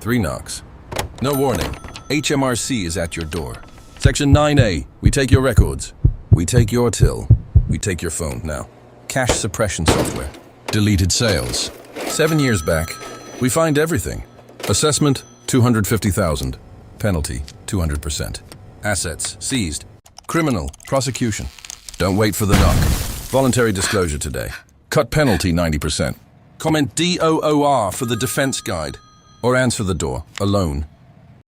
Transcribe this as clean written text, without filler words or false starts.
3 knocks. No warning. HMRC is at your door. Section 9A. We take your records. We take your till. We take your phone now. Cache suppression software. Deleted sales. 7 years back. We find everything. Assessment, 250,000. Penalty, 200%. Assets, seized. Criminal, prosecution. Don't wait for the knock. Voluntary disclosure today. Cut penalty, 90%. Comment DOOR for the defense guide. Or answer the door, alone.